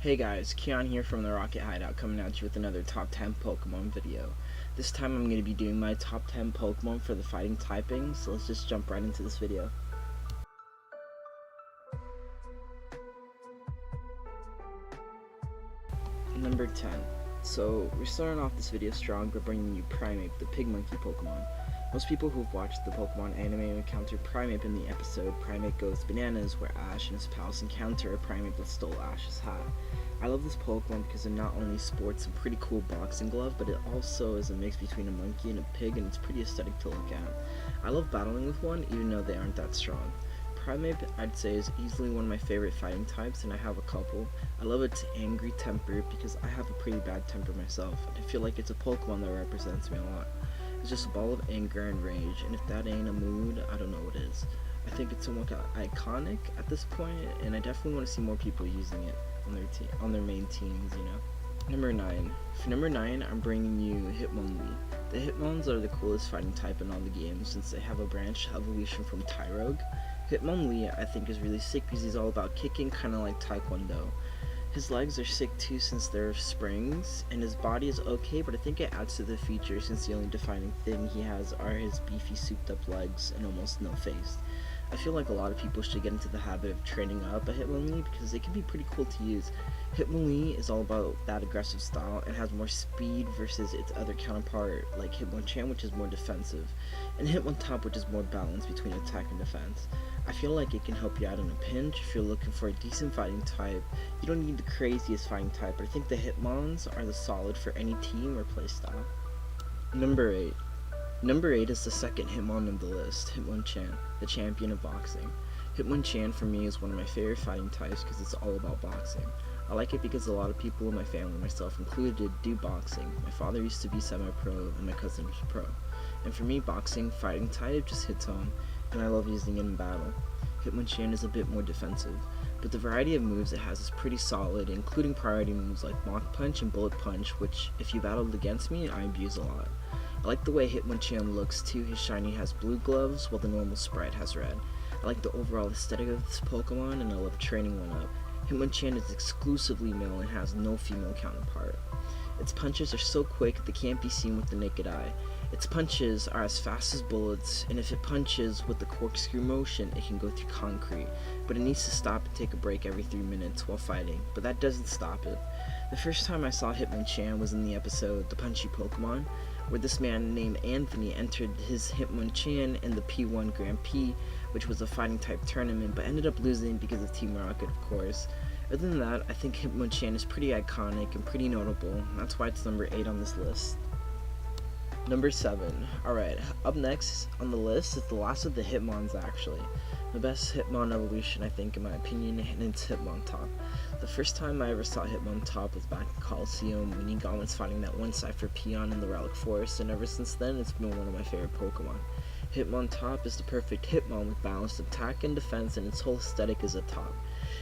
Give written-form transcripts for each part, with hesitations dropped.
Hey guys, Keon here from the Rocket Hideout coming at you with another top 10 Pokemon video. This time I'm going to be doing my top 10 Pokemon for the fighting typing, so let's just jump right into this video. Number 10. So we're starting off this video strong by bringing you Primeape, the pig monkey Pokemon. Most people who've watched the Pokemon anime encounter Primeape in the episode Primeape Goes Bananas, where Ash and his pals encounter a Primeape that stole Ash's hat. I love this Pokemon because it not only sports a pretty cool boxing glove, but it also is a mix between a monkey and a pig, and it's pretty aesthetic to look at. I love battling with one, even though they aren't that strong. Primeape, I'd say, is easily one of my favorite fighting types, and I have a couple. I love its angry temper because I have a pretty bad temper myself, and I feel like it's a Pokemon that represents me a lot. It's just a ball of anger and rage, and if that ain't a mood, I don't know what is. I think it's somewhat iconic at this point, and I definitely want to see more people using it on their main teams, you know. Number 9. For number 9, I'm bringing you Hitmonlee. The Hitmons are the coolest fighting type in all the games since they have a branched evolution from Tyrogue. Hitmonlee, I think, is really sick because he's all about kicking, kind of like Taekwondo. His legs are sick too since they're springs, and his body is okay, but I think it adds to the feature since the only defining thing he has are his beefy souped up legs and almost no face. I feel like a lot of people should get into the habit of training up a Hitmonlee because it can be pretty cool to use. Hitmonlee is all about that aggressive style and has more speed versus its other counterpart like Hitmonchan, which is more defensive, and Hitmontop, which is more balanced between attack and defense. I feel like it can help you out in a pinch if you're looking for a decent fighting type. You don't need the craziest fighting type, but I think the Hitmons are the solid for any team or playstyle. Number 8. Number 8 is the second Hitmon on the list, Hitmonchan, the champion of boxing. Hitmonchan for me is one of my favorite fighting types because it's all about boxing. I like it because a lot of people in my family, myself included, do boxing. My father used to be semi-pro and my cousin was pro. And for me, boxing, fighting type just hits home, and I love using it in battle. Hitmonchan is a bit more defensive, but the variety of moves it has is pretty solid, including priority moves like Mach Punch and Bullet Punch, which, if you battled against me, I abuse a lot. I like the way Hitmonchan looks too. His shiny has blue gloves, while the normal sprite has red. I like the overall aesthetic of this Pokemon, and I love training one up. Hitmonchan is exclusively male and has no female counterpart. Its punches are so quick they can't be seen with the naked eye. Its punches are as fast as bullets, and if it punches with the corkscrew motion, it can go through concrete, but it needs to stop and take a break every 3 minutes while fighting, but that doesn't stop it. The first time I saw Hitmonchan was in the episode The Punchy Pokemon, where this man named Anthony entered his Hitmonchan in the P1 Grand Prix, which was a fighting type tournament, but ended up losing because of Team Rocket, of course. Other than that, I think Hitmonchan is pretty iconic and pretty notable. That's why it's number 8 on this list. Number 7. Alright, up next on the list is the last of the Hitmons, actually. The best Hitmon evolution, I think, in my opinion, and it's Hitmontop. The first time I ever saw Hitmontop was back in Coliseum when Egon was fighting that one Cypher Peon in the Relic Forest, and ever since then it's been one of my favorite Pokemon. Hitmontop is the perfect Hitmon with balanced attack and defense, and its whole aesthetic is a top.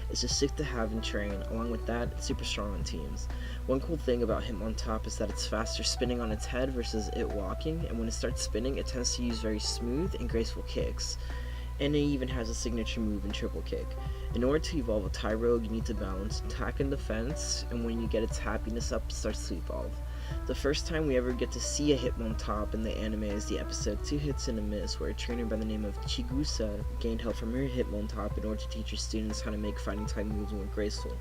It's just sick to have and train. Along with that, it's super strong on teams. One cool thing about Hitmontop is that it's faster spinning on its head versus it walking, and when it starts spinning, it tends to use very smooth and graceful kicks. And it even has a signature move in triple kick. In order to evolve a Tyrogue, you need to balance attack and defense, and when you get its happiness up, it starts to evolve. The first time we ever get to see a Hitmontop in the anime is the episode 2 Hits and a Miss, where a trainer by the name of Chigusa gained help from her Hitmontop in order to teach her students how to make fighting type moves more graceful.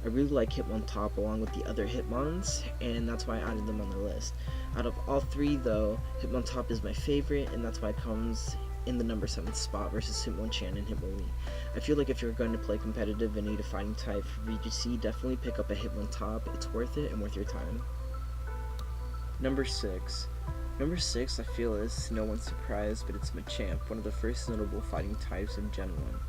I really like Hitmontop along with the other Hitmons, and that's why I added them on the list. Out of all 3 though, Hitmontop is my favorite, and that's why it comes in the number 7 spot versus Hitmonchan and Hitmonlee. I feel like if you're going to play competitive and need a fighting type for VGC, definitely pick up a Hitmontop. It's worth it and worth your time. Number 6. Number 6 I feel is no one's surprise, but it's Machamp, one of the first notable fighting types in Gen 1.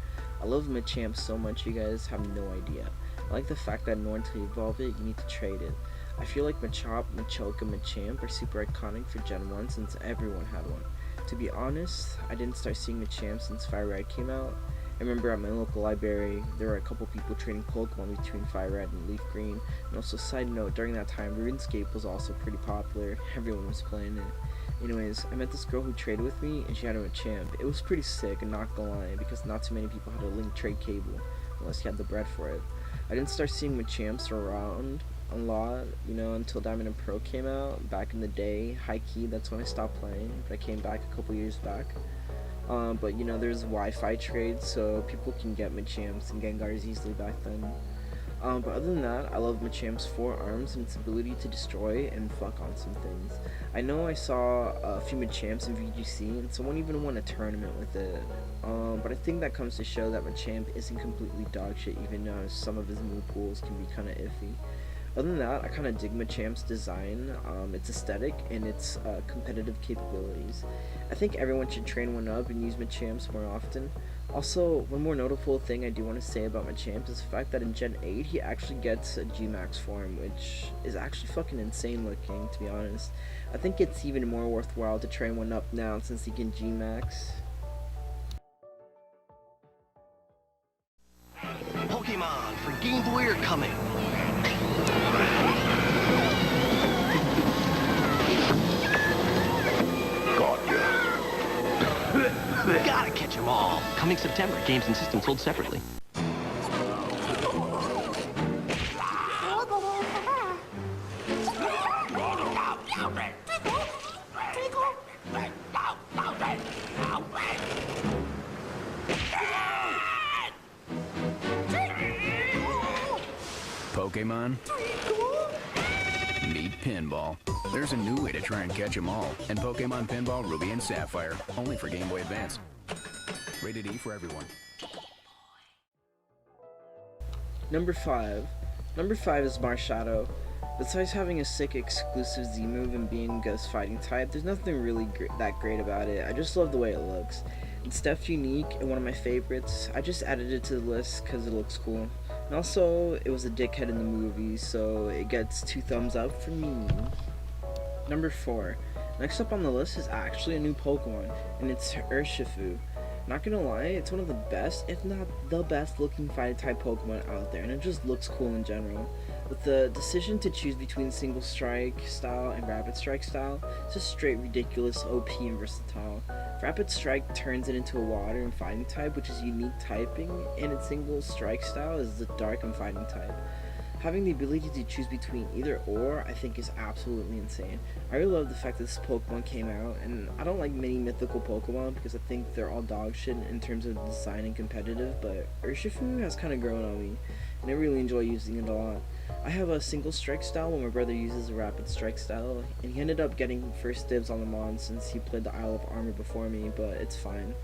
I love Machamp so much you guys have no idea. I like the fact that in order to evolve it, you need to trade it. I feel like Machop, Machoke, and Machamp are super iconic for Gen 1 since everyone had one. To be honest, I didn't start seeing Machamp since Fire Red came out. I remember at my local library, there were a couple people trading Pokemon between Fire Red and Leaf Green. And also, side note, during that time, RuneScape was also pretty popular. Everyone was playing it. Anyways, I met this girl who traded with me, and she had a Machamp. It was pretty sick, and not gonna lie, because not too many people had a link trade cable, unless you had the bread for it. I didn't start seeing Machamps around a lot, you know, until Diamond and Pearl came out back in the day. High key, that's when I stopped playing, but I came back a couple years back. But you know, there's Wi-Fi trades, so people can get Machamps and Gengars easily back then. But other than that, I love Machamp's 4 arms and its ability to destroy and fuck on some things. I know I saw a few Machamps in VGC, and someone even won a tournament with it. But I think that comes to show that Machamp isn't completely dog shit, even though some of his move pools can be kind of iffy. Other than that, I kind of dig Machamp's design, its aesthetic, and its competitive capabilities. I think everyone should train one up and use Machamps more often. Also, one more notable thing I do want to say about Machamp is the fact that in Gen 8 he actually gets a G-Max form, which is actually fucking insane looking, to be honest. I think it's even more worthwhile to train one up now since he can G-Max. Pokemon for Game Boy are coming. Gotta catch them all. Coming September, games and systems sold separately. Pokemon? Meet Pinball. There's a new way to try and catch them all. And Pokemon Pinball Ruby and Sapphire. Only for Game Boy Advance. Rated E for everyone. Number 5. Number 5 is Marshadow. Besides having a sick exclusive Z move and being Ghost fighting type, there's nothing really that great about it. I just love the way it looks. It's definitely unique and one of my favorites. I just added it to the list because it looks cool. And also, it was a dickhead in the movie, so it gets 2 thumbs up for me. Number 4. Next up on the list is actually a new Pokemon, and it's Urshifu. Not gonna lie, it's one of the best, if not the best looking fighting type Pokemon out there, and it just looks cool in general. With the decision to choose between Single Strike style and Rapid Strike style, it's just straight ridiculous, OP, and versatile. Rapid Strike turns it into a water and fighting type, which is unique typing, and its Single Strike style is the dark and fighting type. Having the ability to choose between either or, I think, is absolutely insane. I really love the fact that this Pokemon came out, and I don't like many mythical Pokemon because I think they're all dog shit in terms of design and competitive, but Urshifu has kind of grown on me, and I really enjoy using it a lot. I have a Single Strike style while my brother uses a Rapid Strike style, and he ended up getting first dibs on the mon since he played the Isle of Armor before me, but it's fine.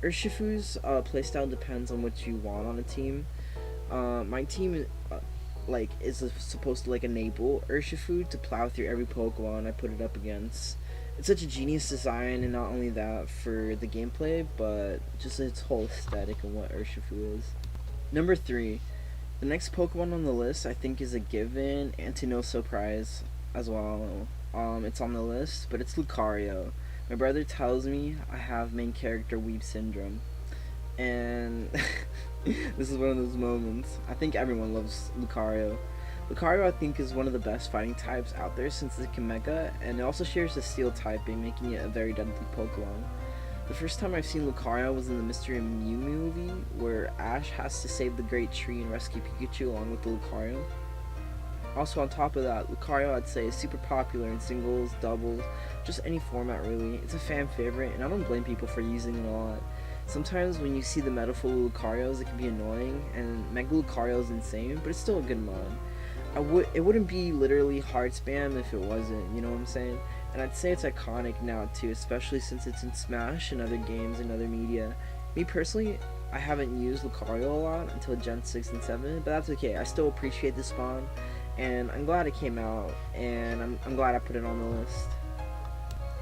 Urshifu's playstyle depends on what you want on a team. My team is supposed to enable Urshifu to plow through every Pokemon I put it up against. It's such a genius design, and not only that for the gameplay, but just its whole aesthetic and what Urshifu is. Number 3. The next Pokemon on the list I think is a given and to no surprise as well. It's on the list, but it's Lucario. My brother tells me I have main character weeb syndrome, and this is one of those moments. I think everyone loves Lucario. Lucario, I think, is one of the best fighting types out there since it can Mega, and it also shares the Steel typing, making it a very deadly Pokemon. The first time I've seen Lucario was in the Mystery Mew movie, where Ash has to save the Great Tree and rescue Pikachu along with the Lucario. Also, on top of that, Lucario, I'd say, is super popular in singles, doubles, just any format really. It's a fan favorite, and I don't blame people for using it a lot. Sometimes when you see the meta full of Lucarios, it can be annoying, and Mega Lucario is insane, but it's still a good mod. It wouldn't be literally hard spam if it wasn't, you know what I'm saying? And I'd say it's iconic now too, especially since it's in Smash and other games and other media. Me personally, I haven't used Lucario a lot until Gen 6 and 7, but that's okay. I still appreciate the spawn, and I'm glad it came out, and I'm glad I put it on the list.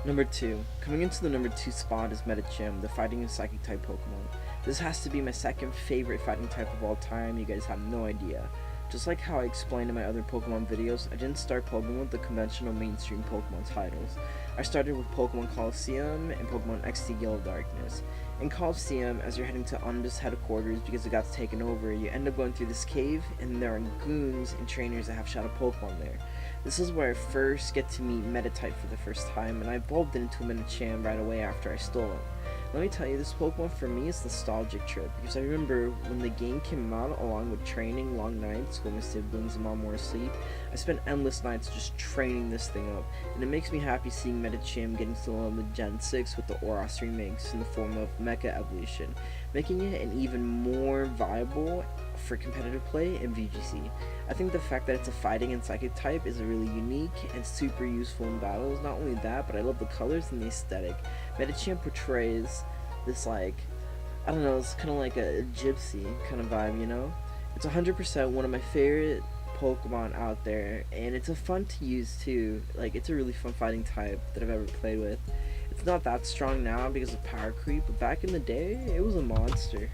Number 2. Coming into the number 2 spot is Metagem, the fighting and psychic type Pokemon. This has to be my second favorite fighting type of all time, you guys have no idea. Just like how I explained in my other Pokemon videos, I didn't start Pokemon with the conventional mainstream Pokemon titles. I started with Pokemon Colosseum and Pokemon XD Yellow Darkness. In Colosseum, as you're heading to Onda's headquarters because it got taken over, you end up going through this cave, and there are goons and trainers that have Shadow Pokemon there. This is where I first get to meet Metatype for the first time, and I evolved it into a Metacham right away after I stole it. Let me tell you, this Pokemon for me is nostalgic trip, because I remember when the game came out, along with training long nights while my siblings and mom were asleep, I spent endless nights just training this thing up, and it makes me happy seeing Metagem getting to level Gen 6 with the Oros remakes in the form of Mecha Evolution, making it an even more viable for competitive play in VGC. I think the fact that it's a fighting and psychic type is really unique and super useful in battles. Not only that, but I love the colors and the aesthetic. Metagem portrays this, like, I don't know, it's kind of like a gypsy kind of vibe, you know? It's 100% one of my favorite Pokemon out there, and it's a fun to use too. Like, it's a really fun fighting type that I've ever played with. It's not that strong now because of power creep, but back in the day, it was a monster.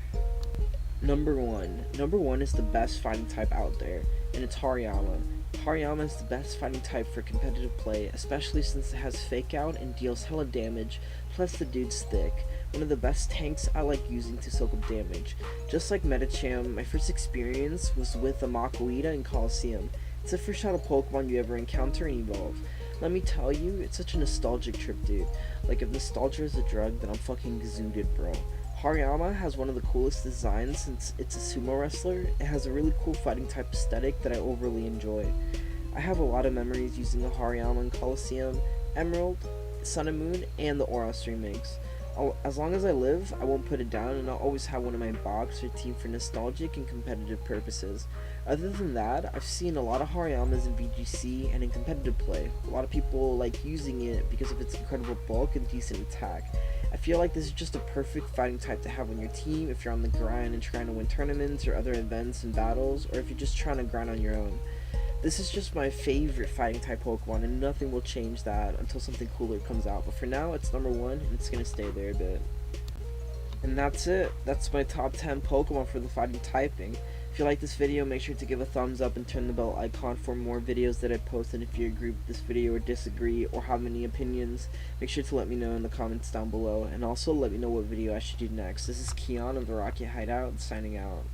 Number one is the best fighting type out there, and it's Haryama. Haryama is the best fighting type for competitive play, especially since it has fake out and deals hella damage, plus the dude's thick. One of the best tanks I like using to soak up damage. Just like Metagem, my first experience was with a Makuhita in Coliseum. It's the first shadow Pokemon you ever encounter and evolve. Let me tell you, it's such a nostalgic trip, dude. Like, if nostalgia is a drug, then I'm fucking gazooted, bro. Haryama has one of the coolest designs since it's a sumo wrestler. It has a really cool fighting type aesthetic that I overly enjoy. I have a lot of memories using the Haryama in Coliseum, Emerald, Sun and Moon, and the Oros remakes. As long as I live, I won't put it down, and I'll always have one in my box or team for nostalgic and competitive purposes. Other than that, I've seen a lot of Haryamas in VGC and in competitive play. A lot of people like using it because of its incredible bulk and decent attack. I feel like this is just a perfect fighting type to have on your team if you're on the grind and trying to win tournaments or other events and battles, or if you're just trying to grind on your own. This is just my favorite fighting type Pokemon, and nothing will change that until something cooler comes out. But for now, it's number one, and it's gonna stay there a bit. And that's it. That's my top 10 Pokemon for the fighting typing. If you like this video, make sure to give a thumbs up and turn the bell icon for more videos that I post. And if you agree with this video or disagree or have any opinions, make sure to let me know in the comments down below. And also let me know what video I should do next. This is Keon of the Rocket Hideout, signing out.